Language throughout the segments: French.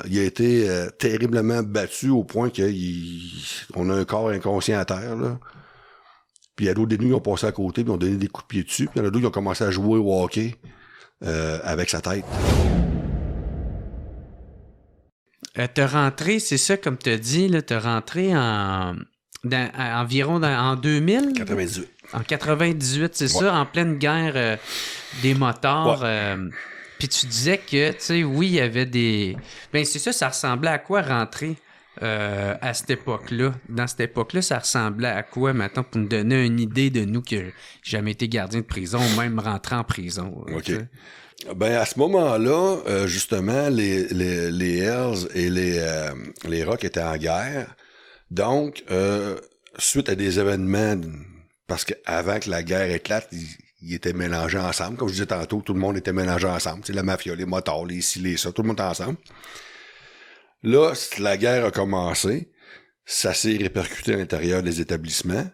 il a été terriblement battu au point qu'on a un corps inconscient à terre, là. Puis il y a d'autres détenus qui ont passé à côté, puis ont donné des coups de pied dessus. Puis il y en a d'autres qui ont commencé à jouer au hockey avec sa tête. T'as rentré, c'est ça, comme t'as dit, là, t'as rentré environ en 2000? 98. En 98, c'est ça, en pleine guerre des motards. Puis tu disais que, tu sais, oui, il y avait des... Ben c'est ça ressemblait à quoi rentrer à cette époque-là? Dans cette époque-là, ça ressemblait à quoi, maintenant, pour nous donner une idée de nous qui n'avons jamais été gardiens de prison ou même rentrés en prison? OK. T'sais? Ben, à ce moment-là, justement, les Hells et les Rock étaient en guerre. Donc, suite à des événements, parce qu'avant que la guerre éclate, ils étaient mélangés ensemble. Comme je disais tantôt, tout le monde était mélangé ensemble. C'est la mafia, les motards, les ci, les ça, tout le monde était ensemble. Là, la guerre a commencé. Ça s'est répercuté à l'intérieur des établissements.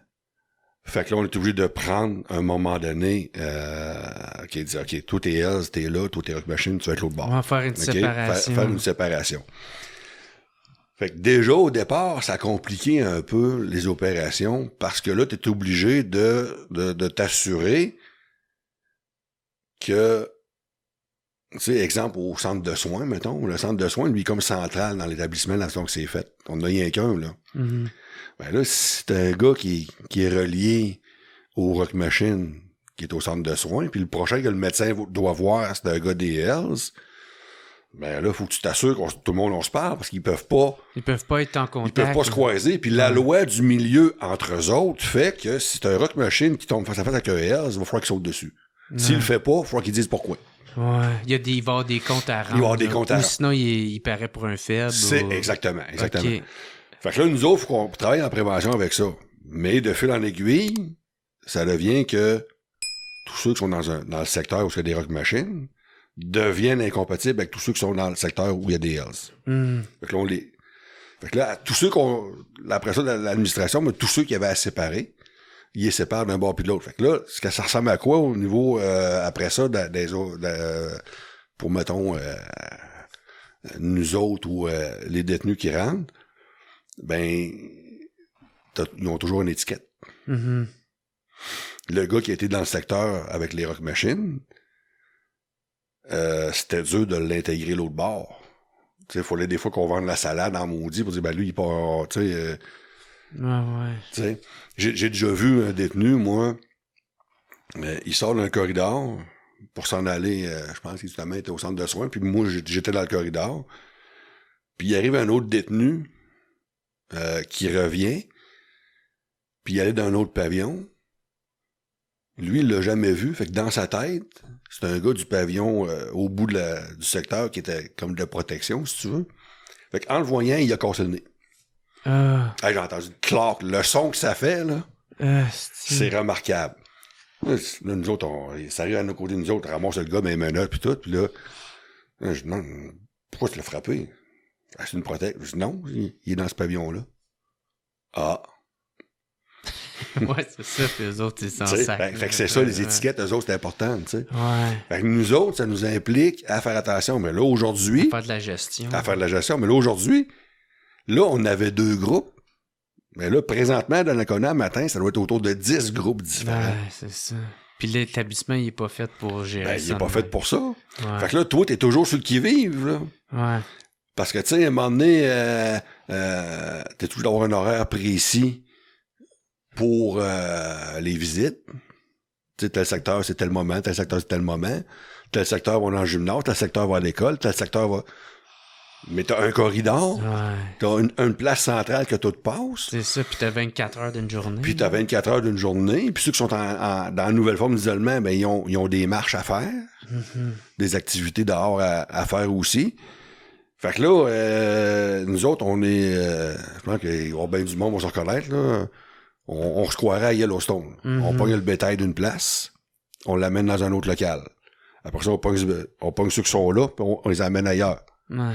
Fait que là, on est obligé de prendre, à un moment donné, dire, OK, toi, t'es Hells, t'es là, toi, t'es Rock Machine, tu vas être l'autre bord. On va faire une séparation. Faire une séparation. Fait que déjà, au départ, ça a compliqué un peu les opérations parce que là, t'es obligé de t'assurer que, tu sais, exemple, au centre de soins, mettons, le centre de soins, lui, comme central dans l'établissement, la façon que c'est fait. On n'a rien qu'un, là. Mm-hmm. Ben là, si c'est un gars qui est relié au Rock Machine, qui est au centre de soins, puis le prochain que le médecin doit voir, c'est un gars des Hells, ben là, faut que tu t'assures que tout le monde, on se parle, parce qu'ils peuvent pas... Ils peuvent pas être en contact. Ils peuvent pas se croiser, puis la loi du milieu entre eux autres fait que si c'est un Rock Machine qui tombe face à face avec un Hells, il va falloir qu'il saute dessus. S'il le fait pas, il va falloir qu'il dise pourquoi. Ouais, il va y avoir des comptes à rendre. Il va y avoir des comptes à rendre. Ou sinon, il paraît pour un faible. C'est exactement. Okay. Fait que là, nous autres, faut qu'on travaille en prévention avec ça. Mais de fil en aiguille, ça devient que tous ceux qui sont dans le secteur où il y a des Rock Machines deviennent incompatibles avec tous ceux qui sont dans le secteur où il y a des Hells. Mm. Fait que là, Fait que là, tous ceux après ça, l'administration, mais tous ceux qui avaient à séparer, ils les séparent d'un bord puis de l'autre. Fait que là, ça ressemble à quoi au niveau, après ça, pour, mettons, nous autres ou les détenus qui rentrent, ben, ils ont toujours une étiquette. Mm-hmm. Le gars qui a été dans le secteur avec les Rock Machines, c'était dur de l'intégrer l'autre bord. Tu sais, il fallait des fois qu'on vende la salade en maudit pour dire, ben lui, il part, tu sais... ouais. Tu sais, j'ai déjà vu un détenu, moi, il sort d'un corridor pour s'en aller, je pense qu'il justement était au centre de soins, puis moi, j'étais dans le corridor, puis il arrive un autre détenu qui revient, puis il allait dans un autre pavillon. Lui, il l'a jamais vu, fait que dans sa tête, c'est un gars du pavillon au bout du secteur qui était comme de protection, si tu veux. Fait qu'en le voyant, il a cassé le nez. J'ai entendu clac, le son que ça fait, là, c'est remarquable. Là, nous autres, ça arrive à nos côtés, nous autres, on ramasse le gars, mais menottes pis tout, pis là, je demande, pourquoi tu l'as frappé? Ah, c'est une protection. Je dis, non, il est dans ce pavillon-là. Ah. Ouais, c'est ça, puis eux autres, ils s'en sacrent. Fait que c'est ça, les étiquettes, eux autres, c'est important, tu sais. Ouais. Fait que nous autres, ça nous implique à faire attention, mais là, aujourd'hui... À faire de la gestion. À faire de la gestion, mais là, aujourd'hui, là, on avait 2 groupes, mais là, présentement, dans le Conam, matin, ça doit être autour de 10 groupes différents. Ouais, c'est ça. Puis l'établissement, il est pas fait pour gérer ça. Il est pas fait pour ça. Ouais. Fait que là, toi, t'es toujours sur le qui-vive, là. Ouais. Parce que, tu sais, à un moment donné, t'es toujours d'avoir un horaire précis pour les visites. Tu sais, tel secteur, c'est tel moment, tel secteur, c'est tel moment. Tel secteur va dans le gymnase, tel secteur va à l'école, tel secteur va... Mais t'as un corridor, t'as une place centrale que tout passe. C'est ça, puis t'as 24 heures d'une journée. Puis t'as 24 heures d'une journée. Puis ceux qui sont dans la nouvelle forme d'isolement, ben ils ont des marches à faire, des activités dehors à faire aussi. Fait que là, nous autres, on est... je pense qu'il va y avoir bien du monde, on va se reconnaître, là. On se croirait à Yellowstone. On pogne le bétail d'une place, on l'amène dans un autre local. Après ça, on pogne ceux qui sont là, puis on les amène ailleurs. Ouais.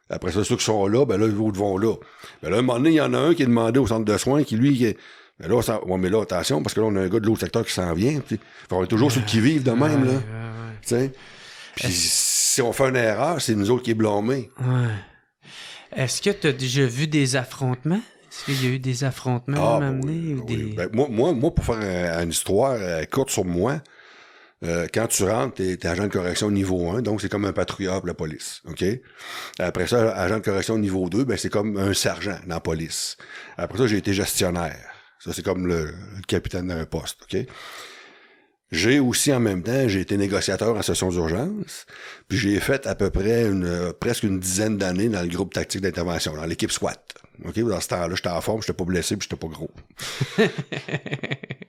Après ça, ceux qui sont là, ben là, les autres vont là. Ben là, à un moment donné, il y en a un qui est demandé au centre de soins, qui lui, ben là, mais là, attention, parce que là, on a un gars de l'autre secteur qui s'en vient. On est toujours sur le qui-vive de même, là. Tu sais. Puis si on fait une erreur, c'est nous autres qui est blâmés. Ouais. Est-ce que tu as déjà vu des affrontements? Est-ce qu'il y a eu des affrontements amenés? Oui. Ben, moi, pour faire une histoire courte sur moi, quand tu rentres, t'es agent de correction niveau 1, donc c'est comme un patrouilleur pour la police, OK? Après ça, agent de correction niveau 2, ben c'est comme un sergent dans la police. Après ça, j'ai été gestionnaire. Ça, c'est comme le capitaine d'un poste, OK? J'ai aussi, en même temps, j'ai été négociateur en session d'urgence, puis j'ai fait à peu près presque une dizaine d'années dans le groupe tactique d'intervention, dans l'équipe SWAT. OK? Dans ce temps-là, j'étais en forme, j'étais pas blessé, puis j'étais pas gros.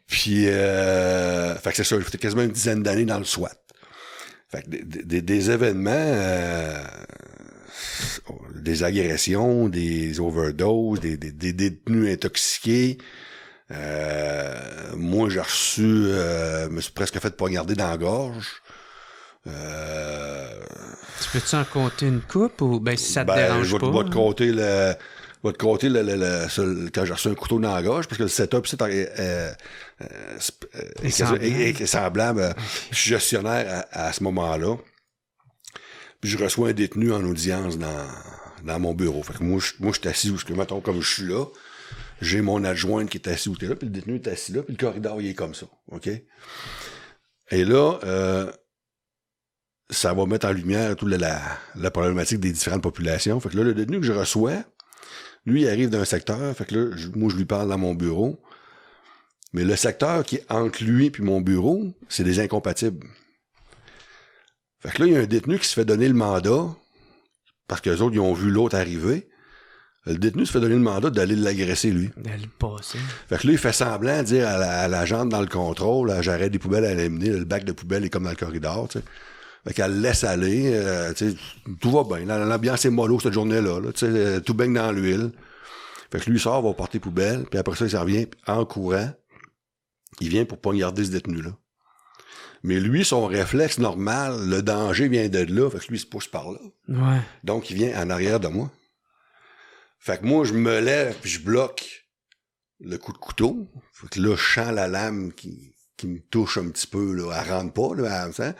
Puis, fait que c'est ça, j'ai fait quasiment une dizaine d'années dans le SWAT. Fait que des événements, des agressions, des overdoses, des détenus intoxiqués. Moi, j'ai reçu, me suis presque fait poignarder dans la gorge. Tu peux-tu en compter une coupe ou ben si ça te dérange pas? Je vais te compter quand j'ai reçu un couteau dans la gorge, parce que le setup est semblable. Je suis gestionnaire à ce moment-là. Puis je reçois un détenu en audience dans mon bureau. Fait que moi, je suis assis où, mettons, comme je suis là. J'ai mon adjointe qui est assis où t'es là, puis le détenu est assis là, puis le corridor, il est comme ça. OK? Et là, ça va mettre en lumière toute la problématique des différentes populations. Fait que là, le détenu que je reçois, lui, il arrive d'un secteur, fait que là, moi, je lui parle dans mon bureau. Mais le secteur qui est entre lui et mon bureau, c'est des incompatibles. Fait que là, il y a un détenu qui se fait donner le mandat, parce qu'eux autres, ils ont vu l'autre arriver. Le détenu se fait donner le mandat d'aller l'agresser, lui. D'aller le passer. Fait que là, il fait semblant de dire à la gente dans le contrôle, j'arrête des poubelles à l'éliminer, le bac de poubelle est comme dans le corridor, tu sais. Fait qu'elle laisse aller, tu sais, tout va bien. L'ambiance est mollo cette journée-là, tu sais, tout baigne dans l'huile. Fait que lui, il sort, va porter poubelle, puis après ça, il s'en revient en courant. Il vient pour poignarder ce détenu-là. Mais lui, son réflexe normal, le danger vient de là, fait que lui, il se pousse par là. Ouais. Donc, il vient en arrière de moi. Fait que moi, je me lève, puis je bloque le coup de couteau. Fait que là, je sens la lame qui me touche un petit peu, là. Elle rentre pas, là, elle,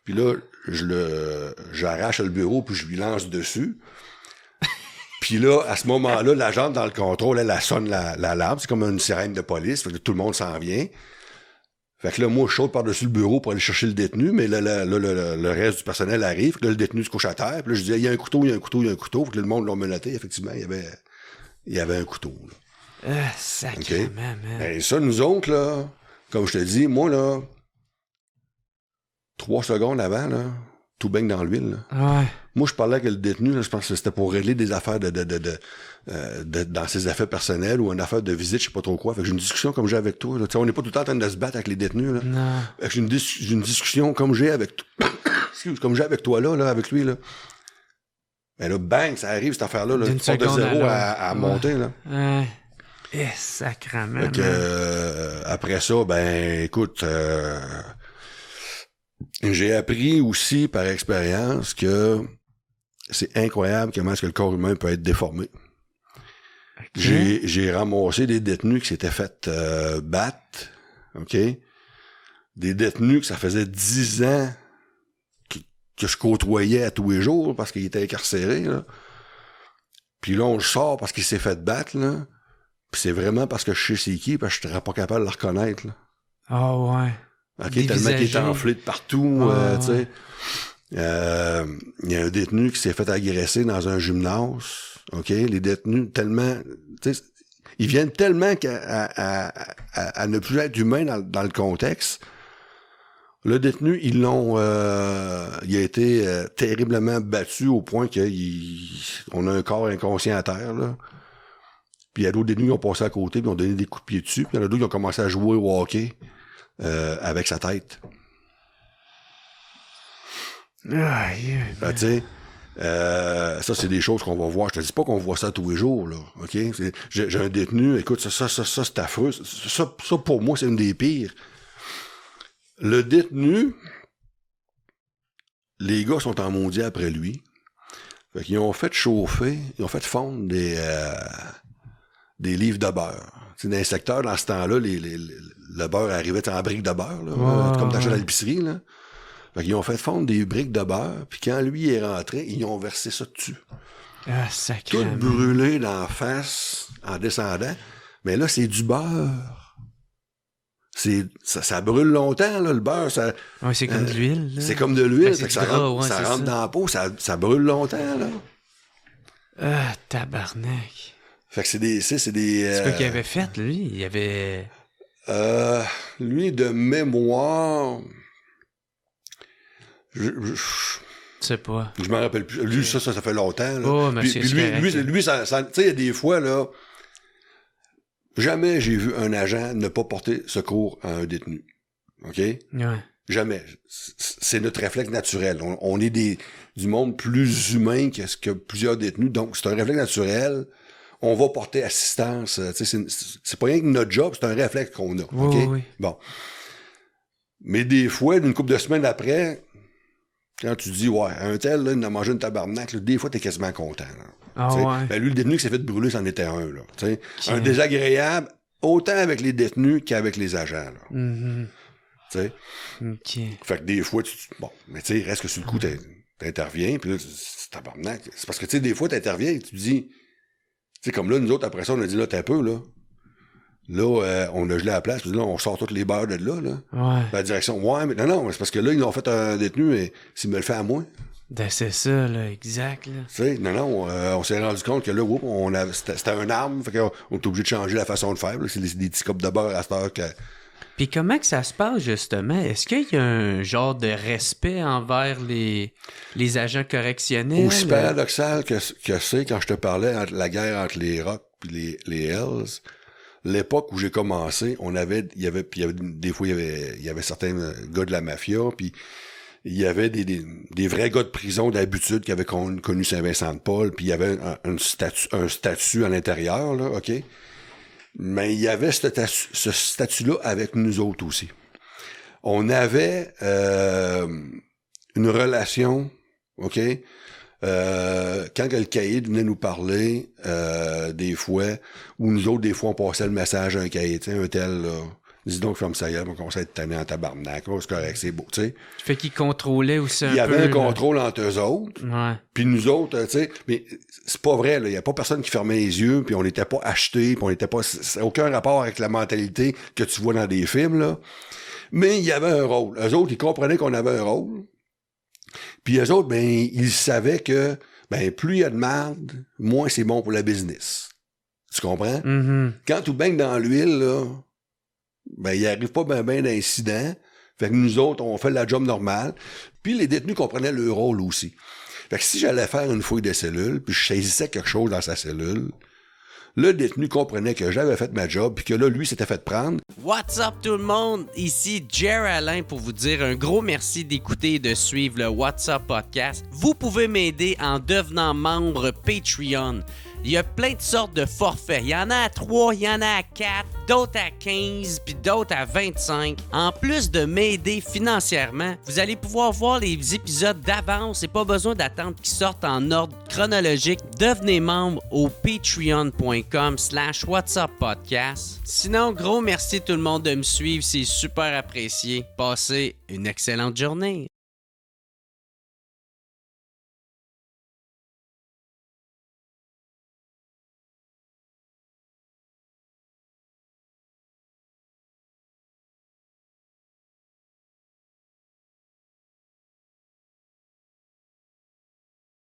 puis là, j'arrache le bureau, puis je lui lance dessus. Puis là, à ce moment-là, l'agente dans le contrôle, elle sonne l'alarme. C'est comme une sirène de police. Fait que tout le monde s'en vient. Fait que là, moi, je saute par-dessus le bureau pour aller chercher le détenu, mais là, le reste du personnel arrive. Fait que là, le détenu se couche à terre. Puis là, je dis, il y a un couteau. Fait que là, le monde l'a menotté. Effectivement, il y avait un couteau. Sacrément, okay. Man. Ben, ça, nous autres, là, comme je te dis, moi, là, 3 secondes avant, là, tout baigne dans l'huile. Ouais. Moi, je parlais avec le détenu, là, je pense que c'était pour régler des affaires dans ses affaires personnelles ou une affaire de visite, je sais pas trop quoi. Fait que j'ai une discussion comme j'ai avec toi. Là. On n'est pas tout le temps en train de se battre avec les détenus. Là. Non. Fait que j'ai une discussion comme j'ai avec comme j'ai avec toi là, avec lui. Là. Ben là, bang, ça arrive cette affaire-là. Là, tu pars de zéro à monter. Là. Sacrément. Fait que, après ça, ben écoute, j'ai appris aussi par expérience que c'est incroyable comment est-ce que le corps humain peut être déformé. Okay. J'ai ramassé des détenus qui s'étaient fait battre, OK? Des détenus que ça faisait 10 ans que je côtoyais à tous les jours parce qu'il était incarcéré, là. Puis là, on le sort parce qu'il s'est fait battre, là. Puis c'est vraiment parce que je sais c'est qui, parce que je serais pas capable de le reconnaître, là. Ah ouais. OK, tellement qu'il est enflé de partout, tu sais. Il y a un détenu qui s'est fait agresser dans un gymnase. OK? Les détenus, tellement... Ils viennent tellement à ne plus être humains dans le contexte. Le détenu, il a été terriblement battu au point qu'on a un corps inconscient à terre, là. Puis il y a d'autres détenus qui ont passé à côté, puis ont donné des coups de pied dessus. Puis il y en a d'autres qui ont commencé à jouer au hockey avec sa tête. Tu sais, ça, c'est des choses qu'on va voir. Je te dis pas qu'on voit ça tous les jours, là. OK? J'ai un détenu, écoute, ça, c'est affreux. Ça, pour moi, c'est une des pires. Le détenu, les gars sont en maudit après lui. Fait qu'ils ont fait chauffer, ils ont fait fondre des livres de beurre. T'sais, dans les secteurs, dans ce temps-là, le beurre arrivait en briques de beurre, là, comme t'achètes à l'épicerie, là. Fait qu'ils ont fait fondre des briques de beurre, puis quand lui est rentré, ils ont versé ça dessus. Ah, tout sacrément. brûlé d'en face en descendant. Mais là, c'est du beurre. Ça brûle longtemps, là, le beurre. Ça, Ouais, c'est comme de l'huile, là. c'est comme de l'huile. Ben, c'est fait que du ça gras, rentre, ouais, ça c'est rentre ça. dans la peau, ça brûle longtemps, là. Ah, tabarnak. Fait que c'est des... C'est quoi qu'il avait fait, lui? Il avait... Lui, de mémoire... Je Je sais pas. m'en rappelle plus. Lui, ça fait longtemps. Là. Oh, mais puis c'est lui, correct, lui, là. lui, ça, tu sais, il y a des fois, là, jamais j'ai vu un agent ne pas porter secours à un détenu. OK? Ouais. Jamais. C'est notre réflexe naturel. On est du monde plus humain que plusieurs détenus. Donc, c'est un réflexe naturel. On va porter assistance. Tu sais, c'est pas rien que notre job, c'est un réflexe qu'on a. OK? Oui. Bon. Mais des fois, une couple de semaines après, quand tu dis, ouais, un tel, là, il a mangé une tabarnak, là, des fois, t'es quasiment content. Là. Ah T'sais, ouais. ben, lui, le détenu qui s'est fait brûler, c'en était un. Là, Okay. Un désagréable, autant avec les détenus qu'avec les agents. Là. Mm-hmm. T'sais. OK. Fait que des fois, bon, mais tu sais, reste que sur le coup, t'interviens, puis là, c'est tabarnak. C'est parce que, tu sais, des fois, t'interviens et tu dis, tu sais, comme là, nous autres, après ça, on a dit, là, t'es un peu, là. Là, on a gelé la place, puis là, on sort toutes les beurres de là, là. Ouais. La direction, ouais, mais non, c'est parce que là, ils ont fait un détenu et s'il me le fait à moi. Ben, c'est ça, là, exact, là. Tu sais, on s'est rendu compte que là, c'était un arme, fait qu'on est obligé de changer la façon de faire. Là. C'est des petits copes de beurre à cette heure que... Puis comment que ça se passe, justement? Est-ce qu'il y a un genre de respect envers les agents correctionnels? Aussi paradoxal que c'est quand je te parlais de la guerre entre les Rocks et les Hells, l'époque où j'ai commencé, il y avait des fois, il y avait certains gars de la mafia, puis il y avait des vrais gars de prison d'habitude qui avaient connu Saint-Vincent-de-Paul, puis il y avait un statut à l'intérieur, là, OK? Mais il y avait ce statut-là avec nous autres aussi. On avait une relation, OK? Quand le caïd venait nous parler, des fois, ou nous autres, des fois, on passait le message à un caïd, tu sais, un tel, là, dis donc, ferme ça, on commence à être tanné en tabarnak, oh, c'est correct, c'est beau, tu sais. Fait qu'ils contrôlaient aussi un peu. Il y avait un là. contrôle entre eux autres, Ouais. puis nous autres, tu sais, mais c'est pas vrai, là, il y a pas personne qui fermait les yeux, puis on n'était pas achetés, puis on n'était pas, ça n'a aucun rapport avec la mentalité que tu vois dans des films, là. Mais il y avait un rôle. Eux autres, ils comprenaient qu'on avait un rôle. Puis eux autres, ben, ils savaient que, ben, plus il y a de merde, moins c'est bon pour la business. Tu comprends? Mm-hmm. Quand tu baignes dans l'huile, là, ben, il arrive pas ben d'incidents. Fait que nous autres, on fait la job normale. Puis les détenus comprenaient leur rôle aussi. Fait que si j'allais faire une fouille de cellule, puis je saisissais quelque chose dans sa cellule, le détenu comprenait que j'avais fait ma job, puis que là, lui, s'était fait prendre. What's up tout le monde? Ici Jerry Alain pour vous dire un gros merci d'écouter et de suivre le What's Up Podcast. Vous pouvez m'aider en devenant membre Patreon. Il y a plein de sortes de forfaits. Il y en a à 3, il y en a à 4, d'autres à 15, puis d'autres à 25. En plus de m'aider financièrement, vous allez pouvoir voir les épisodes d'avance et pas besoin d'attendre qu'ils sortent en ordre chronologique. Devenez membre au patreon.com/whatsuppodcast. Sinon, gros merci tout le monde de me suivre, c'est super apprécié. Passez une excellente journée.